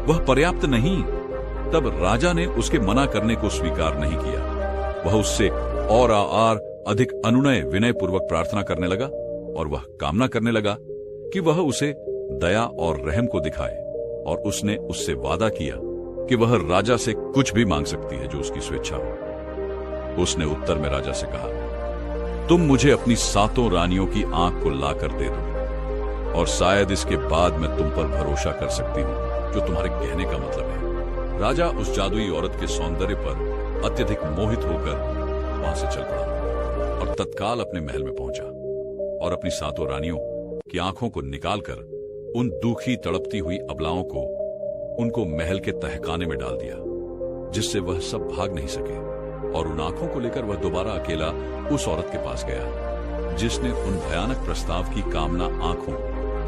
वह पर्याप्त नहीं। तब राजा ने उसके मना करने को स्वीकार नहीं किया। वह उससे और अधिक अनुनय विनय पूर्वक प्रार्थना करने लगा और वह कामना करने लगा कि वह उसे दया और रहम को दिखाए। और उसने उससे वादा किया कि वह राजा से कुछ भी मांग सकती है जो उसकी स्वेच्छा हो। उसने उत्तर में राजा से कहा, तुम मुझे अपनी 7 रानियों की आंख को लाकर दे दो और शायद इसके बाद मैं तुम पर भरोसा कर सकती हूं, जो तुम्हारे कहने का मतलब है। राजा उस जादुई औरत के सौंदर्य पर अत्यधिक मोहित होकर वहां से चल पड़ा और तत्काल अपने महल में पहुंचा और अपनी 7 रानियों की आंखों को निकालकर उन दुखी तड़पती हुई अबलाओं को उनको महल के तहखाने में डाल दिया, जिससे वह सब भाग नहीं सके। और उन आंखों को लेकर वह दोबारा अकेला उस औरत के पास गया जिसने उन भयानक प्रस्ताव की कामना आंखों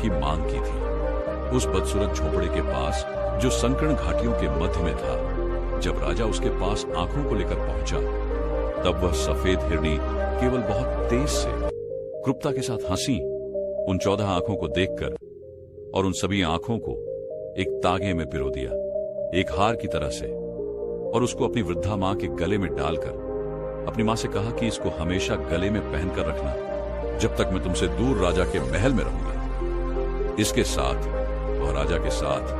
की मांग की थी। उस बदसूरत झोपड़े के पास जो संकीर्ण घाटियों के मध्य में था, जब राजा उसके पास आंखों को लेकर पहुंचा, तब वह सफेद हिरनी केवल बहुत तेज से क्रूरता के साथ हंसी उन 14 आंखों को देखकर और उन सभी आंखों को एक तागे में पिरो दिया, एक हार की तरह से, और उसको अपनी वृद्धा मां के गले में डालकर अपनी मां से कहा कि इसको हमेशा गले में पहनकर रखना जब तक मैं तुमसे दूर राजा के महल में रहूंगा। इसके साथ वह राजा के साथ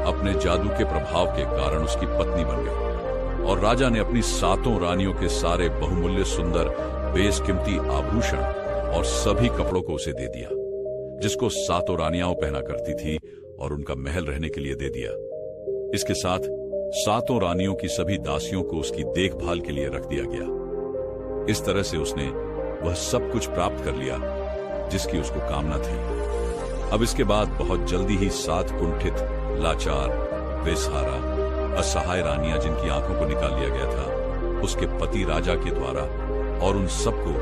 अपने जादू के प्रभाव के कारण उसकी पत्नी बन गई और राजा ने अपनी 7 रानियों के सारे बहुमूल्य सुंदर बेशकीमती आभूषण और सभी कपड़ों को उसे दे दिया, जिसको 7 रानियां पहना करती थी, और उनका महल रहने के लिए दे दिया। इसके साथ 7 रानियों की सभी दासियों को उसकी देखभाल के लिए रख दिया गया। इस तरह से उसने वह सब कुछ प्राप्त कर लिया जिसकी उसको कामना थी। अब इसके बाद बहुत जल्दी ही 7 कुंठित, लाचार, बेसहारा, असहाय रानियां जिनकी आंखों को निकाल लिया गया था, उसके पति राजा के द्वारा और उन सबको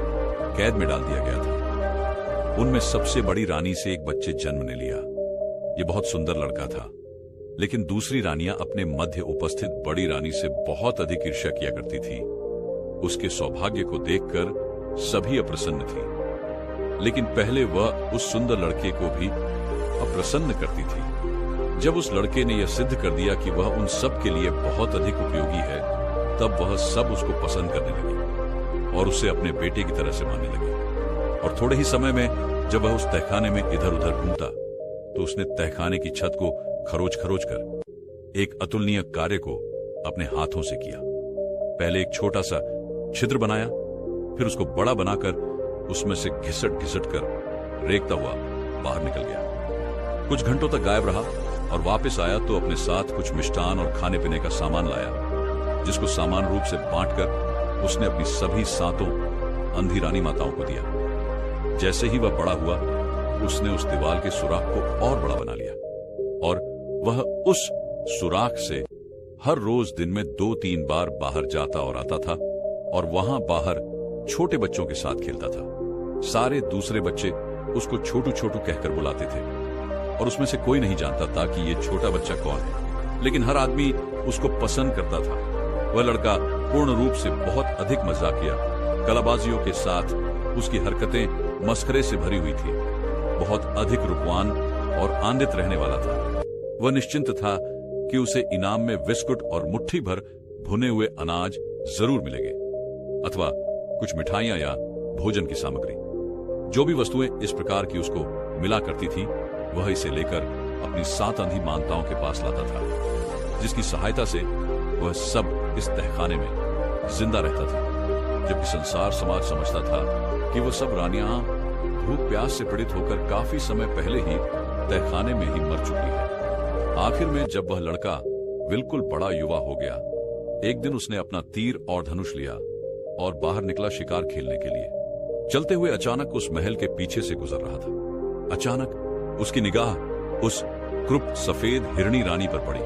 कैद में डाल दिया गया था। उनमें सबसे बड़ी रानी से एक बच्चे जन्म ने लिया। यह बहुत सुंदर लड़का था, लेकिन दूसरी रानियां अपने मध्य उपस्थित बड़ी रानी से बहुत अधिक ईर्ष्या किया करती थी। उसके सौभाग्य को देखकर सभी अप्रसन्न थी, लेकिन पहले वह उस सुंदर लड़के को भी अप्रसन्न करती थी। जब उस लड़के ने यह सिद्ध कर दिया कि वह उन सब के लिए बहुत अधिक उपयोगी है, तब वह सब उसको पसंद करने लगी और उसे अपने बेटे की तरह से मानने लगी। और थोड़े ही समय में जब वह उस तहखाने में इधर उधर घूमता, तो उसने तहखाने की छत को खरोच खरोच कर एक अतुलनीय कार्य को अपने हाथों से किया। पहले एक छोटा सा छिद्र बनाया, फिर उसको बड़ा बनाकर उसमें से घिसट घिसट कर रेंगता हुआ बाहर निकल गया। कुछ घंटों तक गायब रहा और वापस आया तो अपने साथ कुछ मिष्टान और खाने पीने का सामान लाया, जिसको समान रूप से बांटकर उसने अपनी सभी 7 अंधी रानी माताओं को दिया। जैसे ही वह बड़ा हुआ, उसने उस दीवार के सुराख को और बड़ा बना लिया और वह उस सुराख से हर रोज दिन में 2-3 बार बाहर जाता और आता था और वहां बाहर छोटे बच्चों के साथ खेलता था। सारे दूसरे बच्चे उसको छोटू छोटू कहकर बुलाते थे और उसमें से कोई नहीं जानता था कि ये छोटा बच्चा कौन है, लेकिन हर आदमी उसको पसंद करता था। वह लड़का पूर्ण रूप से बहुत अधिक मजाकिया, कलाबाजियों के साथ उसकी हरकतें मस्खरे से भरी हुई थी, बहुत अधिक रूपवान और आनंदित रहने वाला था। वह निश्चिंत था कि उसे इनाम में बिस्कुट और मुट्ठी भर भुने हुए अनाज जरूर मिलेंगे, अथवा कुछ मिठाइयां या भोजन की सामग्री। जो भी वस्तुएं इस प्रकार की उसको मिला करती थी, वह इसे लेकर अपनी 7 अंधी माताओं के पास लाता था, जिसकी सहायता से वह सब इस तहखाने में जिंदा रहता था। जबकि संसार समाज समझता था कि वह सब रानियां भूख प्यास से पीड़ित होकर काफी समय पहले ही तहखाने में ही मर चुकी है। आखिर में जब वह लड़का बिल्कुल बड़ा युवा हो गया, एक दिन उसने अपना तीर और धनुष लिया और बाहर निकला शिकार खेलने के लिए। चलते हुए अचानक उस महल के पीछे से गुजर रहा था। अचानक उसकी निगाह उस क्रूप सफेद हिरणी रानी पर पड़ी,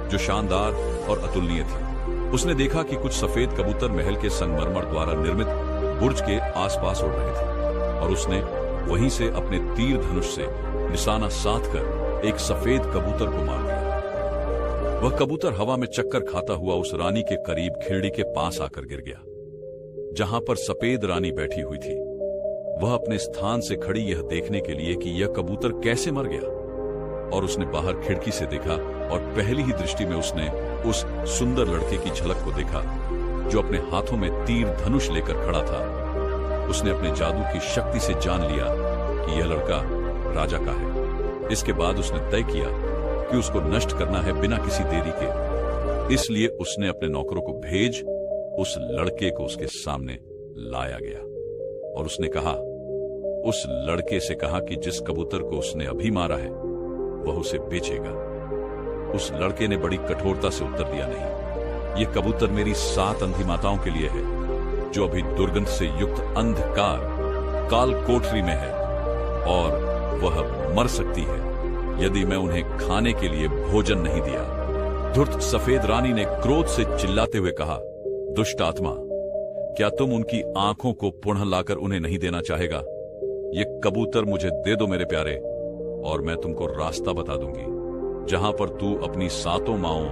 जो शानदार और अतुलनीय थी। उसने देखा कि कुछ सफेद कबूतर महल के संगमरमर द्वारा निर्मित बुर्ज के आसपास उड़ रहे थे और उसने वहीं से अपने तीर धनुष से निशाना साधकर एक सफेद कबूतर को मार दिया। वह कबूतर हवा में चक्कर खाता हुआ उस रानी के करीब खिड़की के पास आकर गिर गया, जहां पर सफेद रानी बैठी हुई थी। वह अपने स्थान से खड़ी यह देखने के लिए कि यह कबूतर कैसे मर गया, और उसने बाहर खिड़की से देखा और पहली ही दृष्टि में उसने उस सुंदर लड़के की झलक को देखा जो अपने हाथों में तीर धनुष लेकर खड़ा था। उसने अपने जादू की शक्ति से जान लिया कि यह लड़का राजा का है। इसके बाद उसने तय किया कि उसको नष्ट करना है बिना किसी देरी के। इसलिए उसने अपने नौकरों को भेज उस लड़के को उसके सामने लाया गया और उसने कहा, उस लड़के से कहा कि जिस कबूतर को उसने अभी मारा है वह उसे बेचेगा। उस लड़के ने बड़ी कठोरता से उत्तर दिया, नहीं, यह कबूतर मेरी 7 अंधी माताओं के लिए है जो अभी दुर्गंध से युक्त अंधकार काल कोठरी में है और वह मर सकती है यदि मैं उन्हें खाने के लिए भोजन नहीं दिया। धूर्त सफेद रानी ने क्रोध से चिल्लाते हुए कहा, दुष्ट आत्मा, क्या तुम उनकी आंखों को पुनः लाकर उन्हें नहीं देना चाहेगा? ये कबूतर मुझे दे दो मेरे प्यारे, और मैं तुमको रास्ता बता दूंगी जहां पर तू अपनी 7 माओं